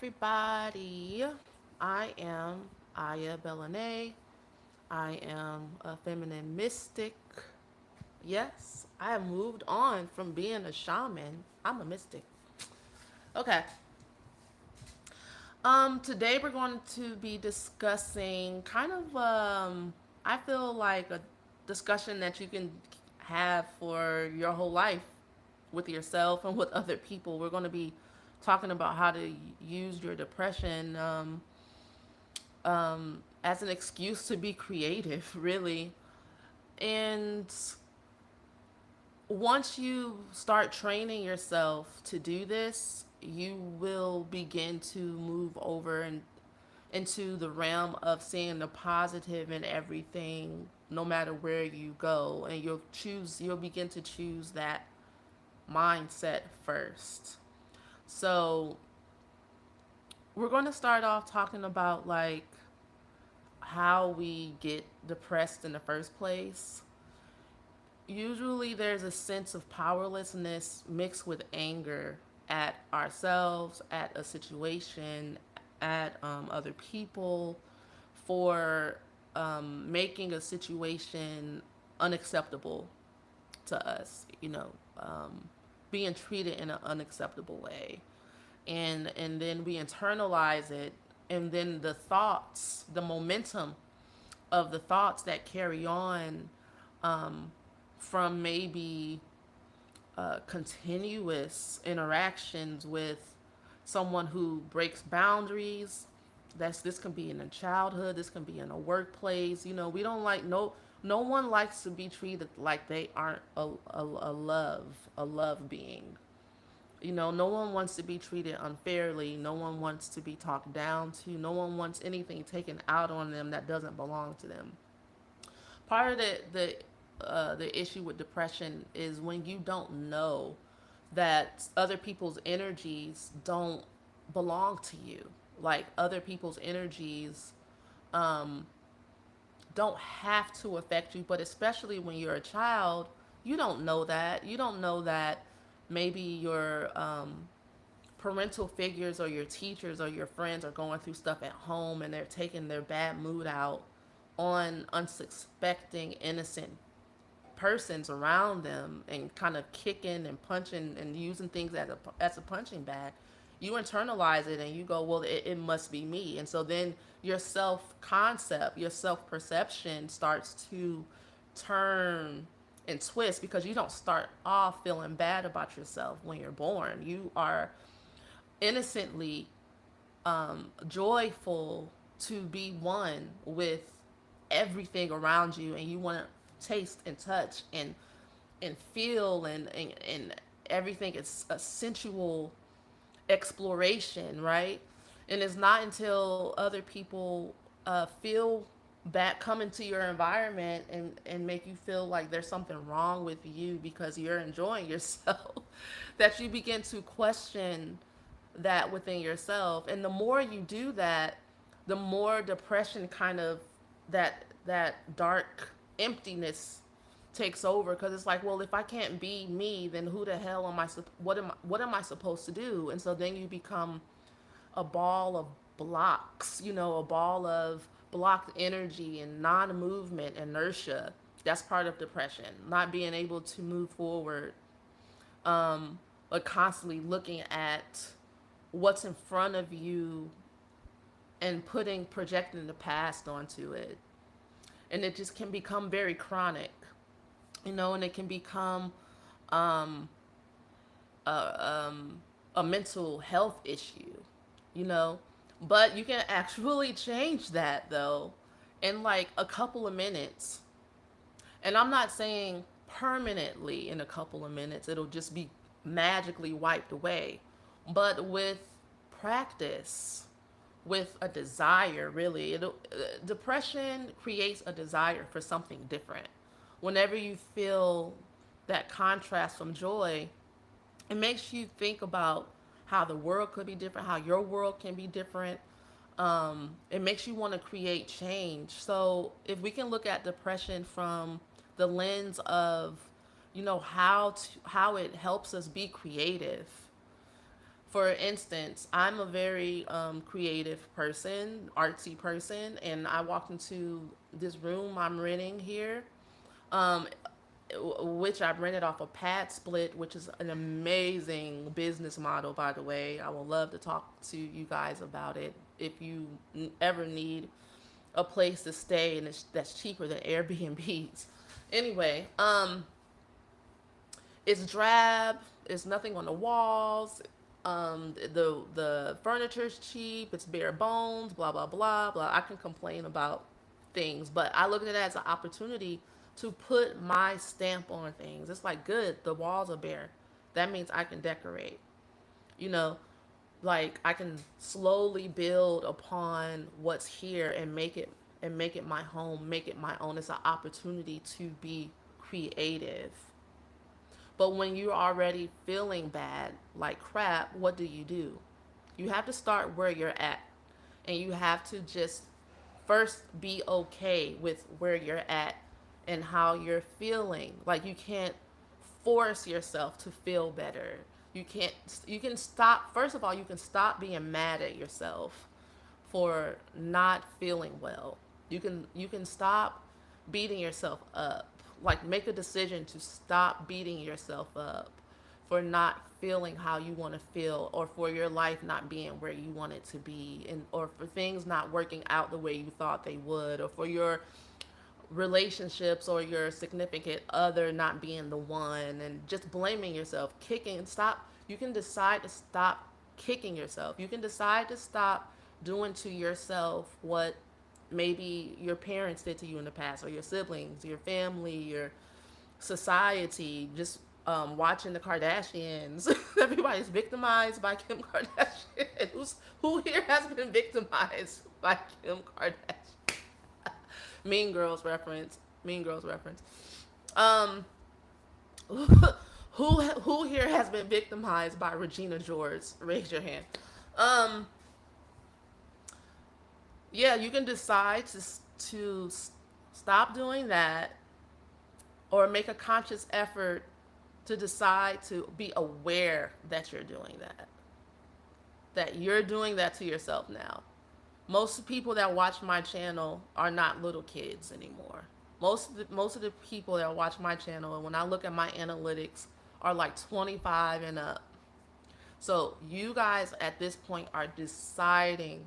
everybody. I am Aya Belanay. I am a feminine mystic. Yes, I have moved on from being a shaman. I'm a mystic. Okay. Today we're going to be discussing I feel like a discussion that you can have for your whole life with yourself and with other people. We're going to be talking about how to use your depression as an excuse to be creative, really. And once you start training yourself to do this, you will begin to move over and into the realm of seeing the positive in everything, no matter where you go, and you'll begin to choose that mindset first. So we're going to start off talking about like how we get depressed in the first place. Usually there's a sense of powerlessness mixed with anger at ourselves, at a situation, at other people for making a situation unacceptable to us, being treated in an unacceptable way. And then we internalize it, and then the momentum of the thoughts that carry on from maybe continuous interactions with someone who breaks boundaries. This can be in a childhood, this can be in a workplace. We don't like no one likes to be treated like they aren't a love being. No one wants to be treated unfairly. No one wants to be talked down to. No one wants anything taken out on them that doesn't belong to them. Part of the issue with depression is when you don't know that other people's energies don't belong to you. Like other people's energies don't have to affect you, but especially when you're a child, you don't know that. You don't know that maybe your parental figures or your teachers or your friends are going through stuff at home and they're taking their bad mood out on unsuspecting, innocent persons around them and kind of kicking and punching and using things as a punching bag. You internalize it and you go, well, it must be me. And so then your self concept, your self perception starts to turn and twist because you don't start off feeling bad about yourself when you're born. You are innocently joyful to be one with everything around you, and you want to taste and touch and feel and everything. It's a sensual exploration, right? And it's not until other people feel back come into your environment and make you feel like there's something wrong with you because you're enjoying yourself that you begin to question that within yourself. And the more you do that, the more depression kind of that dark emptiness takes over because it's like, well, if I can't be me, then who the hell am I? What am I supposed to do? And so then you become a ball of blocks, a ball of blocked energy and non-movement inertia. That's part of depression, not being able to move forward, but constantly looking at what's in front of you and projecting the past onto it. And it just can become very chronic, and it can become um, a mental health issue, you know. But you can actually change that though in like a couple of minutes. And I'm not saying permanently in a couple of minutes, it'll just be magically wiped away. But with practice, with a desire, really, depression creates a desire for something different. Whenever you feel that contrast from joy, it makes you think about how the world could be different, how your world can be different. It makes you want to create change. So if we can look at depression from the lens of, how it helps us be creative. For instance, I'm a very creative person, artsy person, and I walked into this room I'm renting here, um, which I rented off a Pad Split, which is an amazing business model, by the way. I would love to talk to you guys about it if you ever need a place to stay and that's cheaper than Airbnbs. Anyway, it's drab. It's nothing on the walls. The furniture's cheap. It's bare bones. Blah blah blah blah. I can complain about things, but I look at it as an opportunity to put my stamp on things. It's like, good. The walls are bare. That means I can decorate. You know, like I can slowly build upon what's here and make it my home, make it my own. It's an opportunity to be creative. But when you're already feeling bad, like crap, what do? You have to start where you're at. And you have to just first be okay with where you're at and how you're feeling. Like you can't force yourself to feel better. You can't you can stop first of all, you can stop being mad at yourself for not feeling well. You can stop beating yourself up. Like make a decision to stop beating yourself up for not feeling how you want to feel, or for your life not being where you want it to be, and or for things not working out the way you thought they would, or for your relationships or your significant other not being the one, and just blaming yourself, kicking stop you can decide to stop kicking yourself. You can decide to stop doing to yourself what maybe your parents did to you in the past, or your siblings, your family, your society, just watching the Kardashians. Everybody's victimized by Kim Kardashian. Who here has been victimized by Kim Kardashian? Mean Girls reference. Mean Girls reference. Um, who here has been victimized by Regina George? Raise your hand. Um, yeah, you can decide to stop doing that, or make a conscious effort to decide to be aware that you're doing that. That you're doing that to yourself now. Most people that watch my channel are not little kids anymore. Most of the people that watch my channel, and when I look at my analytics, are like 25 and up. So you guys at this point are deciding.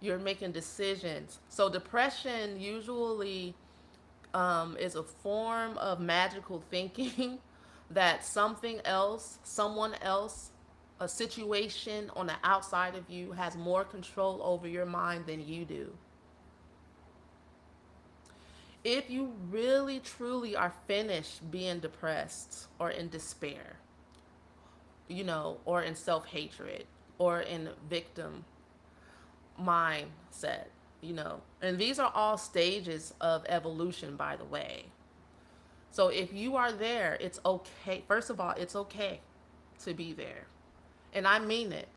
You're making decisions. So depression usually is a form of magical thinking that something else, someone else, a situation on the outside of you has more control over your mind than you do. If you really truly are finished being depressed or in despair, or in self hatred or in victim mindset, and these are all stages of evolution, by the way. So if you are there, it's okay. First of all, it's okay to be there. And I mean it.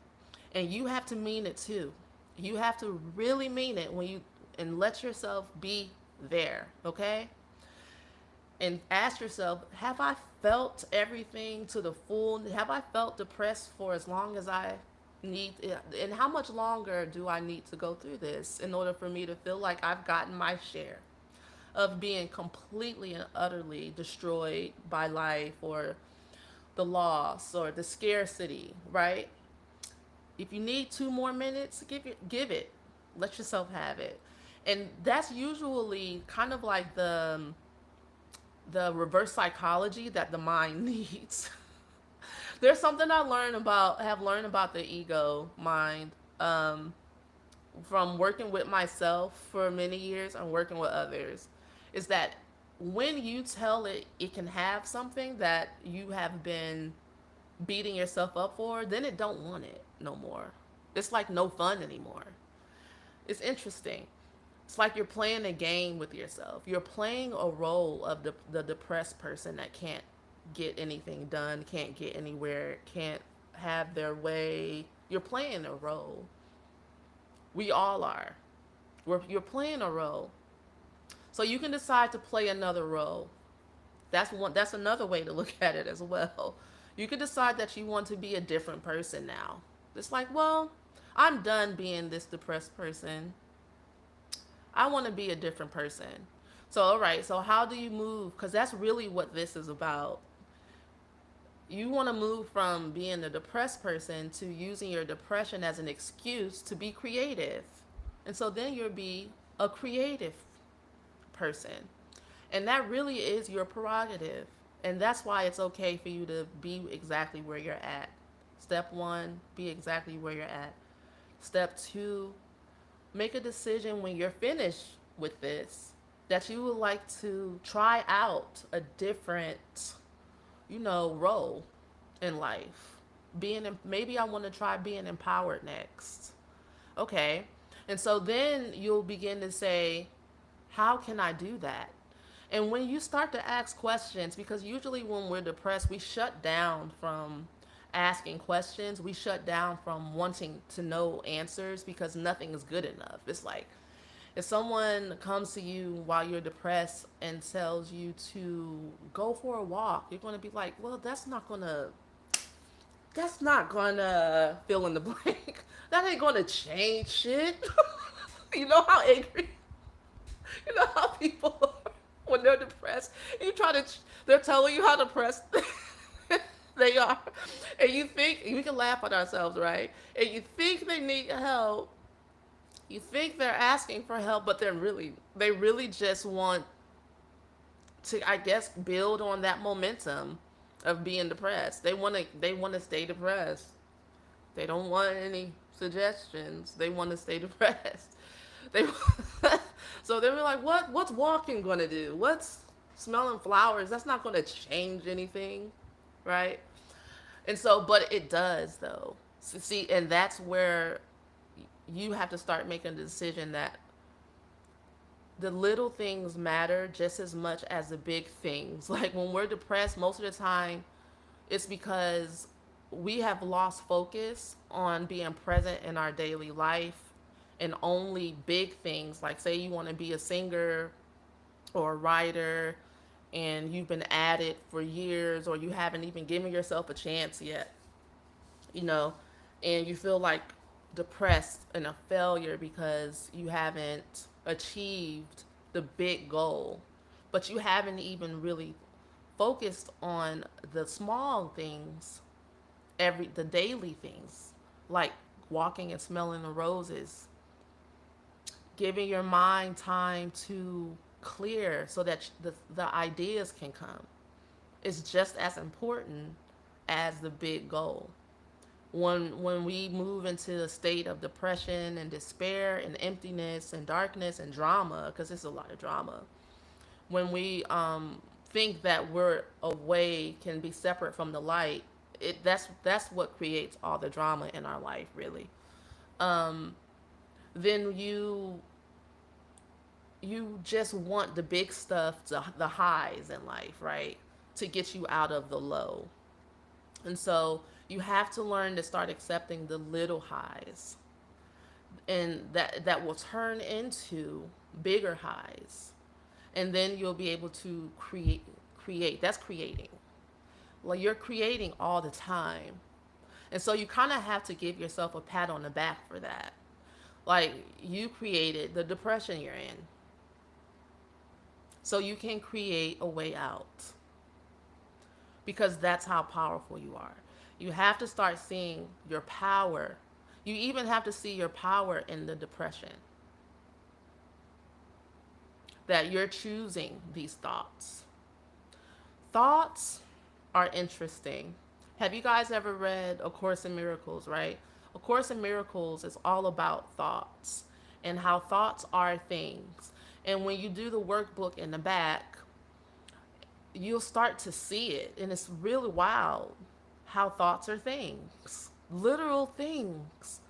And you have to mean it too. You have to really mean it and let yourself be there, okay? And ask yourself, have I felt everything to the full? Have I felt depressed for as long as I need? And how much longer do I need to go through this in order for me to feel like I've gotten my share of being completely and utterly destroyed by life, or the loss, or the scarcity, right? If you need 2 more minutes, give it. Let yourself have it. And that's usually kind of like the reverse psychology that the mind needs. There's something have learned about the ego mind, from working with myself for many years and working with others, is that when you tell it can have something that you have been beating yourself up for, then it don't want it no more. It's like no fun anymore. It's interesting. It's like you're playing a game with yourself. You're playing a role of the depressed person that can't get anything done, can't get anywhere, can't have their way. You're playing a role. We all are. You're playing a role. So you can decide to play another role. That's another way to look at it as well. You could decide that you want to be a different person now. It's like, well, I'm done being this depressed person. I want to be a different person. So, all right, so how do you move? Because that's really what this is about. You want to move from being a depressed person to using your depression as an excuse to be creative. And so then you'll be a creative person. And that really is your prerogative. And that's why it's okay for you to be exactly where you're at. Step one, be exactly where you're at. Step two, make a decision when you're finished with this that you would like to try out a different, role in life. Maybe I want to try being empowered next. Okay. And so then you'll begin to say, how can I do that? And when you start to ask questions, because usually when we're depressed, we shut down from asking questions. We shut down from wanting to know answers because nothing is good enough. It's like if someone comes to you while you're depressed and tells you to go for a walk, you're going to be like, well, that's not gonna fill in the blank. That ain't gonna change shit. You know how angry, you know how people are when they're depressed. They're telling you how depressed they are, and you think we can laugh at ourselves, right? And you think they need help. You think they're asking for help, but they really just want to, I guess, build on that momentum of being depressed. They want to stay depressed. They don't want any suggestions. They want to stay depressed. They so they were like, what's walking gonna do? What's smelling flowers? That's not gonna change anything, right? And so, but it does though. See, and that's where you have to start making the decision that the little things matter just as much as the big things. Like when we're depressed, most of the time it's because we have lost focus on being present in our daily life and only big things. Like, say you want to be a singer or a writer and you've been at it for years, or you haven't even given yourself a chance yet, you know, and you feel like depressed and a failure because you haven't achieved the big goal, but you haven't even really focused on the small things, the daily things, like walking and smelling the roses, giving your mind time to clear so that the ideas can come. It's just as important as the big goal. When we move into a state of depression and despair and emptiness and darkness and drama, because there's a lot of drama, when we think that we're away, can be separate from the light, that's what creates all the drama in our life, really. um, then you just want the big stuff, the highs in life, right, to get you out of the low. And so you have to learn to start accepting the little highs, and that will turn into bigger highs. And then you'll be able to create. That's creating. Well, you're creating all the time. And so you kind of have to give yourself a pat on the back for that. Like, you created the depression you're in. So you can create a way out, because that's how powerful you are. You have to start seeing your power. You even have to see your power in the depression, that you're choosing these thoughts. Thoughts are interesting. Have you guys ever read A Course in Miracles, right? A Course in Miracles is all about thoughts and how thoughts are things. And when you do the workbook in the back, you'll start to see it. And it's really wild how thoughts are things, literal things,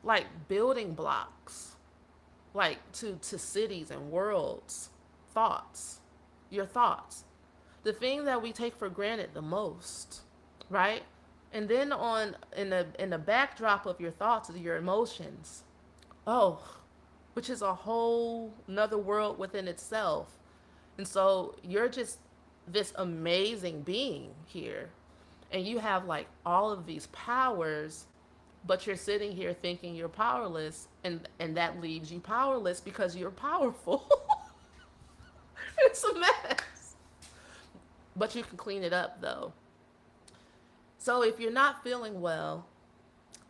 like building blocks, like to cities and worlds. Thoughts, your thoughts, the thing that we take for granted the most, right? And then on in the backdrop of your thoughts are your emotions. Oh, which is a whole another world within itself. And so you're just this amazing being here. and you have like all of these powers, but you're sitting here thinking you're powerless, and that leaves you powerless because you're powerful. It's a mess. But you can clean it up though. So if you're not feeling well,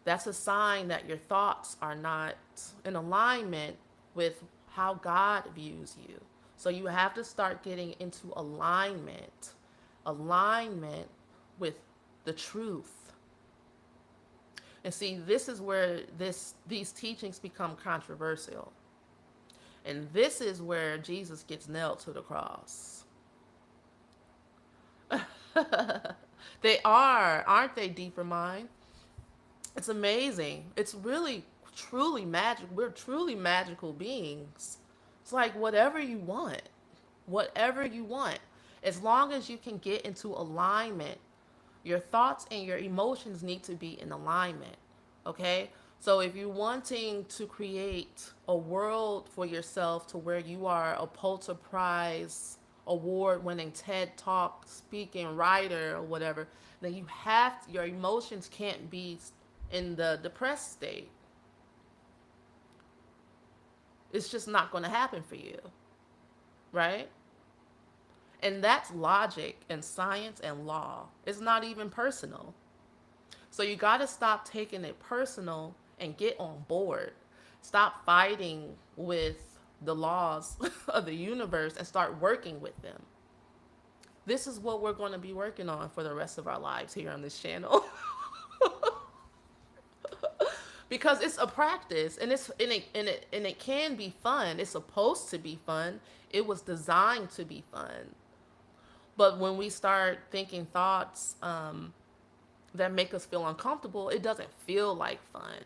that's a sign that your thoughts are not in alignment with how God views you. So you have to start getting into alignment with the truth. And see, this is where these teachings become controversial. And this is where Jesus gets nailed to the cross. They are, aren't they, deeper mind? It's amazing. It's really, truly magic. We're truly magical beings. It's like whatever you want, whatever you want. As long as you can get into alignment, your thoughts and your emotions need to be in alignment. Okay? So if you're wanting to create a world for yourself to where you are a Pulitzer Prize award winning TED Talk speaking writer or whatever, then your emotions can't be in the depressed state. It's just not going to happen for you, right? And that's logic and science and law. It's not even personal. So you got to stop taking it personal and get on board. Stop fighting with the laws of the universe and start working with them. This is what we're going to be working on for the rest of our lives here on this channel. Because it's a practice, and it can be fun. It's supposed to be fun. It was designed to be fun. But when we start thinking thoughts that make us feel uncomfortable, it doesn't feel like fun.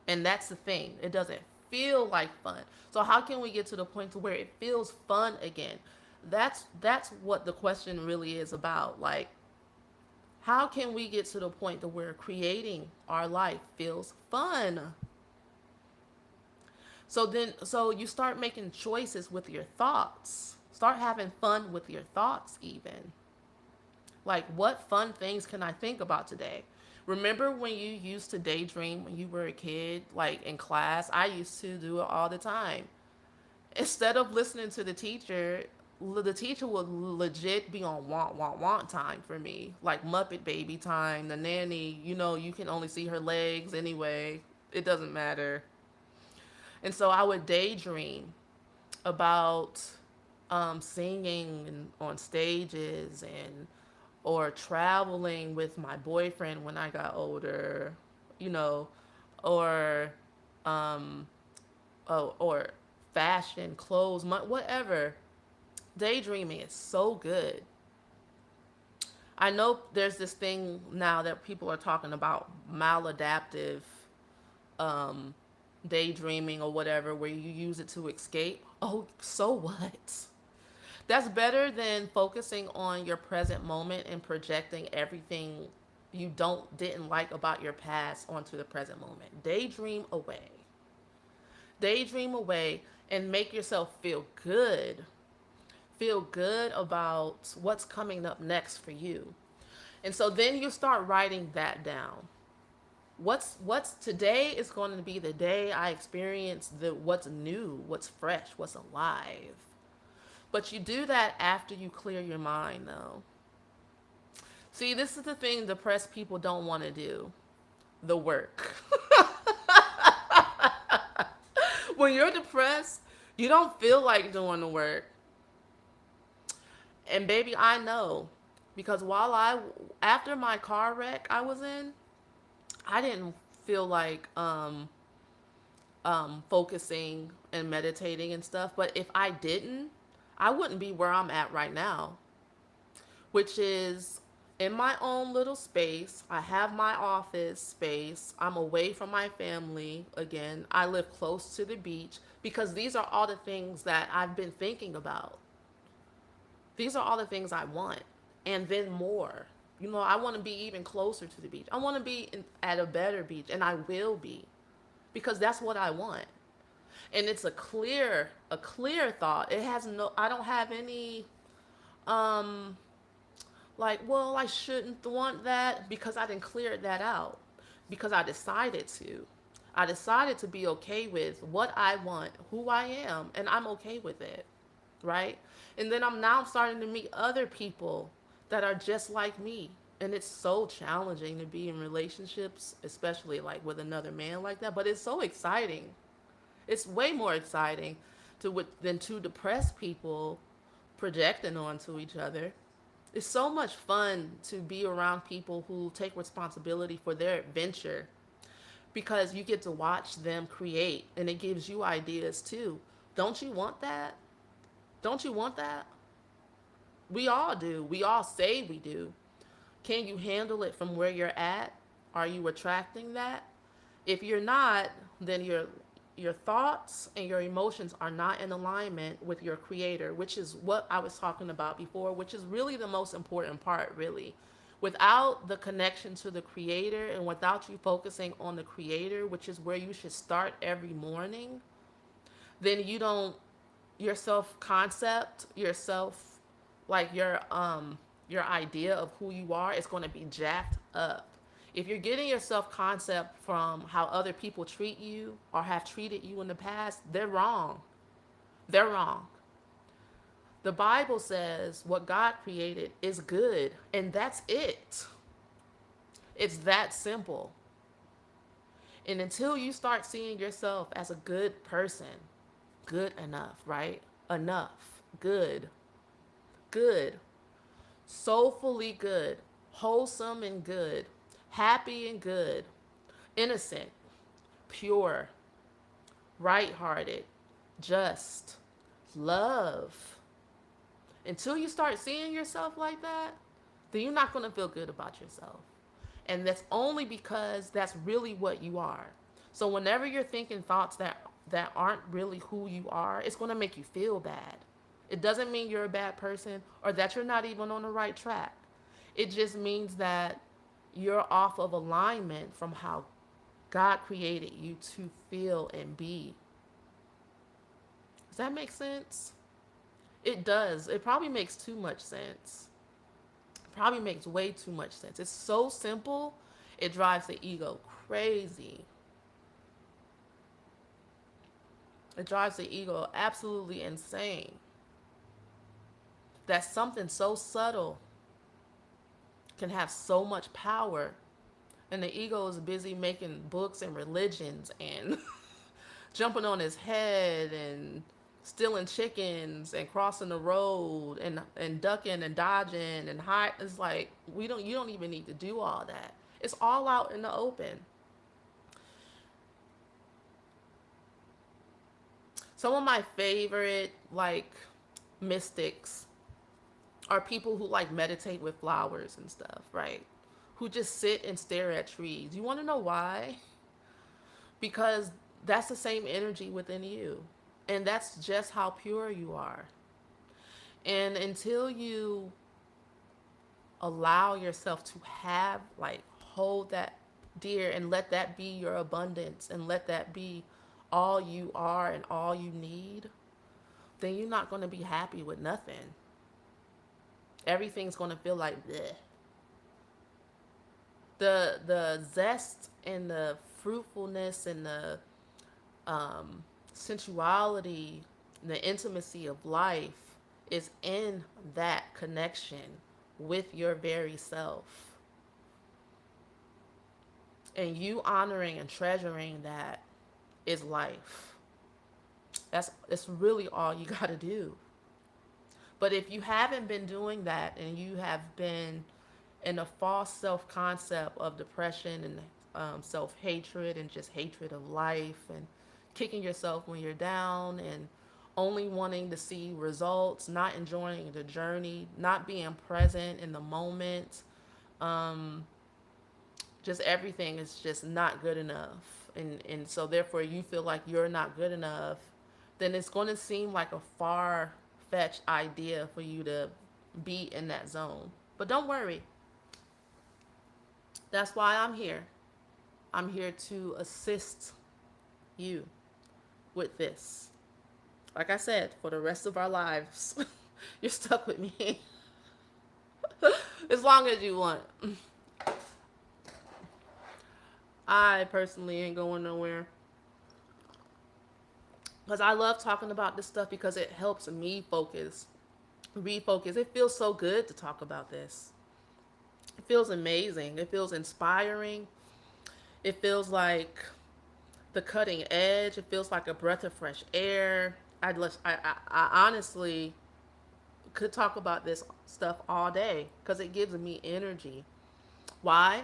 And that's the thing. It doesn't feel like fun. So how can we get to the point to where it feels fun again? That's what the question really is about. Like, how can we get to the point to where creating our life feels fun? So you start making choices with your thoughts. Start having fun with your thoughts even. Like, what fun things can I think about today? Remember when you used to daydream when you were a kid, like in class? I used to do it all the time. Instead of listening to the teacher would legit be on want time for me. Like Muppet Baby time, the nanny, you can only see her legs anyway. It doesn't matter. And so I would daydream about singing on stages or traveling with my boyfriend when I got older, you know, or or fashion, clothes, whatever. Daydreaming is so good. I know there's this thing now that people are talking about maladaptive um, daydreaming or whatever, where you use it to escape. Oh, so what? That's better than focusing on your present moment and projecting everything you didn't like about your past onto the present moment. Daydream away and make yourself feel good. Feel good about what's coming up next for you. And so then you start writing that down. What's today is going to be the day I experience what's new, what's fresh, what's alive. But you do that after you clear your mind though. See, this is the thing depressed people don't want to do. The work. When you're depressed, you don't feel like doing the work. And baby, I know, because after my car wreck I was in, I didn't feel like focusing and meditating and stuff. But if I didn't, I wouldn't be where I'm at right now, which is in my own little space. I have my office space. I'm away from my family again. I live close to the beach because these are all the things that I've been thinking about. These are all the things I want. And then more. I want to be even closer to the beach. I want to be at a better beach, and I will be, because that's what I want. And it's a clear thought. It has no, I don't have any Like, well, I shouldn't want that because I didn't clear that out. Because I decided to. I decided to be okay with what I want, who I am, and I'm okay with it. Right? And then I'm now starting to meet other people that are just like me. And it's so challenging to be in relationships, especially like with another man like that. But it's so exciting. It's way more exciting than two depressed people projecting onto each other. It's so much fun to be around people who take responsibility for their adventure because you get to watch them create and it gives you ideas too. Don't you want that? Don't you want that? We all do. We all say we do. Can you handle it from where you're at? Are you attracting that? If you're not, then your thoughts and your emotions are not in alignment with your creator, which is what I was talking about before, which is really the most important part, really. Without the connection to the creator and without you focusing on the creator, which is where you should start every morning, then you don't your self concept, yourself like your idea of who you are is going to be jacked up. If you're getting your self concept from how other people treat you or have treated you in the past, they're wrong. They're wrong. The Bible says what God created is good, and that's it. It's that simple. And until you start seeing yourself as a good person, good enough, right? Enough, good, good, soulfully good, wholesome and good, happy and good, innocent, pure, right hearted, just, love. Until you start seeing yourself like that, then you're not going to feel good about yourself. And that's only because that's really what you are. So whenever you're thinking thoughts that aren't really who you are, it's going to make you feel bad. It doesn't mean you're a bad person or that you're not even on the right track. It just means that you're off of alignment from how God created you to feel and be. Does that make sense? It does. It probably makes too much sense. It probably makes way too much sense. It's so simple, it drives the ego crazy. It drives the ego absolutely insane. That something so subtle can have so much power. And the ego is busy making books and religions and jumping on his head and stealing chickens and crossing the road and ducking and dodging and hide. It's like you don't even need to do all that. It's all out in the open. Some of my favorite like mystics are people who like meditate with flowers and stuff, right? Who just sit and stare at trees. You want to know why? Because that's the same energy within you. And that's just how pure you are. And until you allow yourself to have, like, hold that dear and let that be your abundance and let that be all you are and all you need, then you're not going to be happy with nothing. Everything's going to feel like bleh. The zest and the fruitfulness and the sensuality, the intimacy of life is in that connection with your very self. And you honoring and treasuring that is life. That's really all you got to do. But if you haven't been doing that and you have been in a false self concept of depression and self hatred and just hatred of life and kicking yourself when you're down and only wanting to see results, not enjoying the journey, not being present in the moment, just everything is just not good enough. And so therefore you feel like you're not good enough, then it's going to seem like a far fetched idea for you to be in that zone. But don't worry. That's why I'm here. I'm here to assist you with this. Like I said, for the rest of our lives, you're stuck with me. As long as you want. I personally ain't going nowhere. Because I love talking about this stuff because it helps me refocus. It feels so good to talk about this. It feels amazing. It feels inspiring. It feels like the cutting edge. It feels like a breath of fresh air. I honestly could talk about this stuff all day because it gives me energy. Why?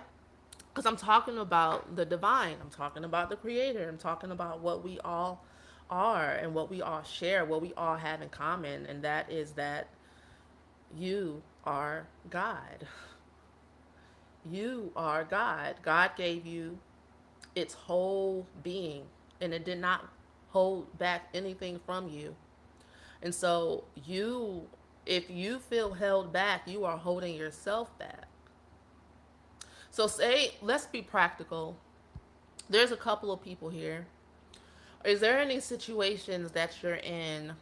Because I'm talking about the divine. I'm talking about the creator. I'm talking about what we all are and what we all share, what we all have in common. And that is that you are God. You are God. God gave you its whole being, and it did not hold back anything from you. And so, if you feel held back, you are holding yourself back. So, let's be practical. There's a couple of people here. Is there any situations that you're in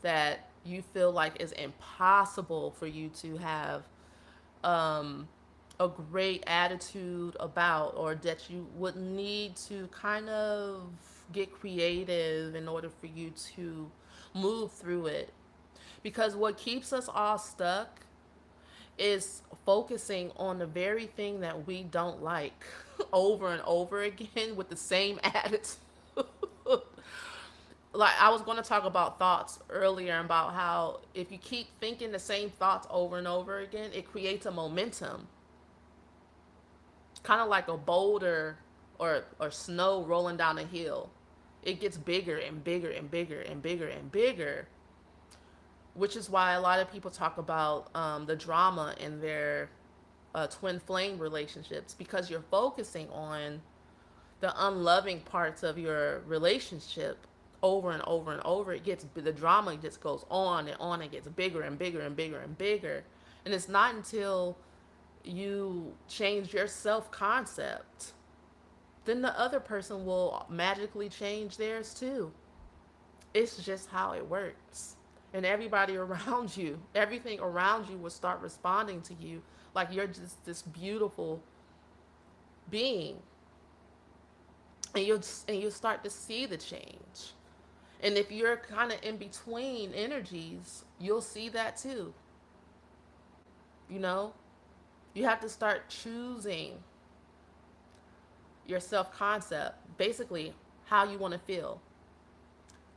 that you feel like is impossible for you to have um, a great attitude about, or that you would need to kind of get creative in order for you to move through it? Because what keeps us all stuck is focusing on the very thing that we don't like over and over again with the same attitude. Like, I was going to talk about thoughts earlier, about how if you keep thinking the same thoughts over and over again, it creates a momentum, kind of like a boulder or snow rolling down a hill. It gets bigger and bigger and bigger and bigger and bigger, which is why a lot of people talk about the drama in their twin flame relationships, because you're focusing on the unloving parts of your relationship over and over and over. The drama just goes on and on and gets bigger and bigger and bigger and bigger. And it's not until you change your self concept, then the other person will magically change theirs too. It's just how it works. And everybody around you, everything around you will start responding to you like you're just this beautiful being. And you'll start to see the change. And if you're kind of in between energies, you'll see that too. You know, you have to start choosing your self concept, basically, how you want to feel.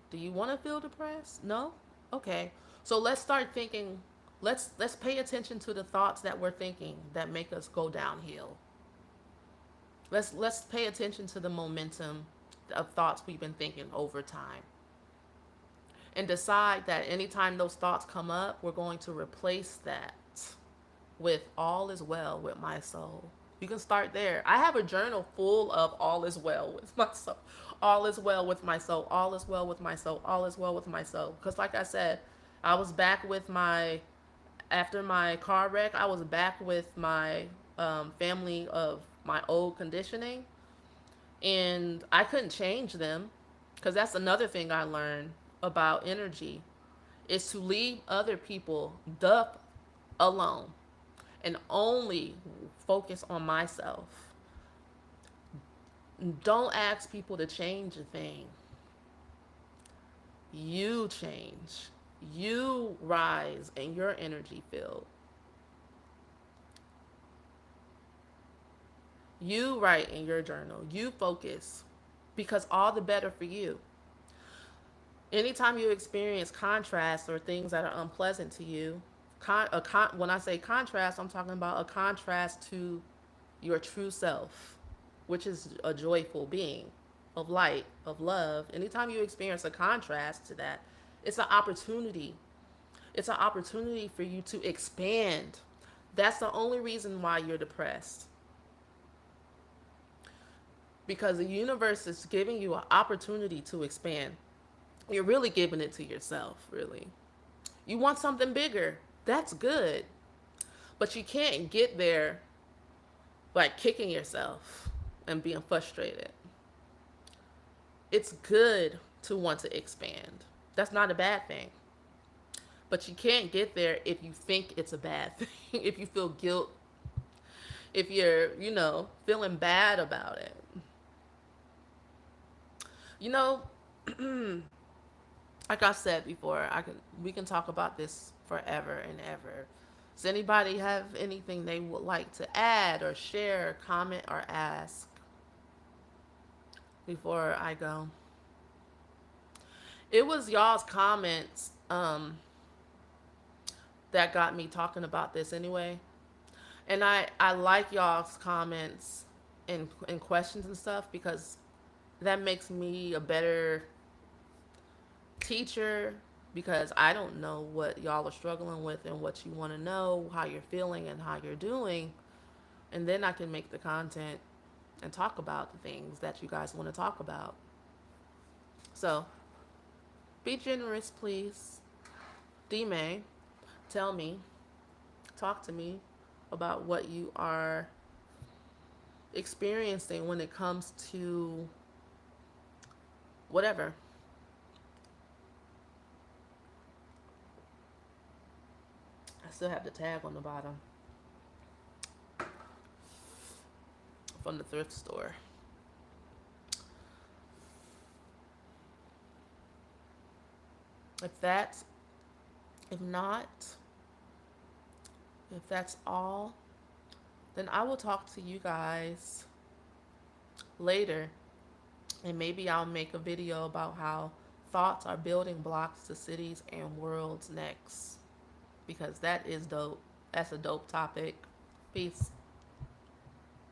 Do you want to feel depressed? No? Okay. So let's start thinking, let's pay attention to the thoughts that we're thinking that make us go downhill. Let's pay attention to the momentum of thoughts we've been thinking over time. And decide that anytime those thoughts come up, we're going to replace that with all is well with my soul. You can start there. I have a journal full of all is well with my soul. All is well with my soul. All is well with my soul. All is well with my soul. Because, like I said, I was back with after my car wreck, I was back with my family of my old conditioning. And I couldn't change them, because that's another thing I learned about energy, is to leave other people alone and only focus on myself. Don't ask people to change a thing. You change. You rise in your energy field. You write in your journal. You focus, because all the better for you. Anytime you experience contrast or things that are unpleasant to you, when I say contrast, I'm talking about a contrast to your true self, which is a joyful being of light, of love. Anytime you experience a contrast to that, it's an opportunity. It's an opportunity for you to expand. That's the only reason why you're depressed. Because the universe is giving you an opportunity to expand. You're really giving it to yourself, really. You want something bigger. That's good. But you can't get there by kicking yourself and being frustrated. It's good to want to expand. That's not a bad thing. But you can't get there if you think it's a bad thing, if you feel guilt, if you're, feeling bad about it. You know, like I said before, we can talk about this forever and ever. Does anybody have anything they would like to add or share, comment, or ask before I go? It was y'all's comments that got me talking about this anyway. And I like y'all's comments and questions and stuff because that makes me a better teacher because I don't know what y'all are struggling with and what you want to know, how you're feeling and how you're doing. And then I can make the content and talk about the things that you guys want to talk about. So be generous, please. D May, tell me, talk to me about what you are experiencing when it comes to whatever. I still have the tag on the bottom from the thrift store. If that's, if not, if that's all, then I will talk to you guys later. And maybe I'll make a video about how thoughts are building blocks to cities and worlds next. Because that is dope. That's a dope topic. Peace.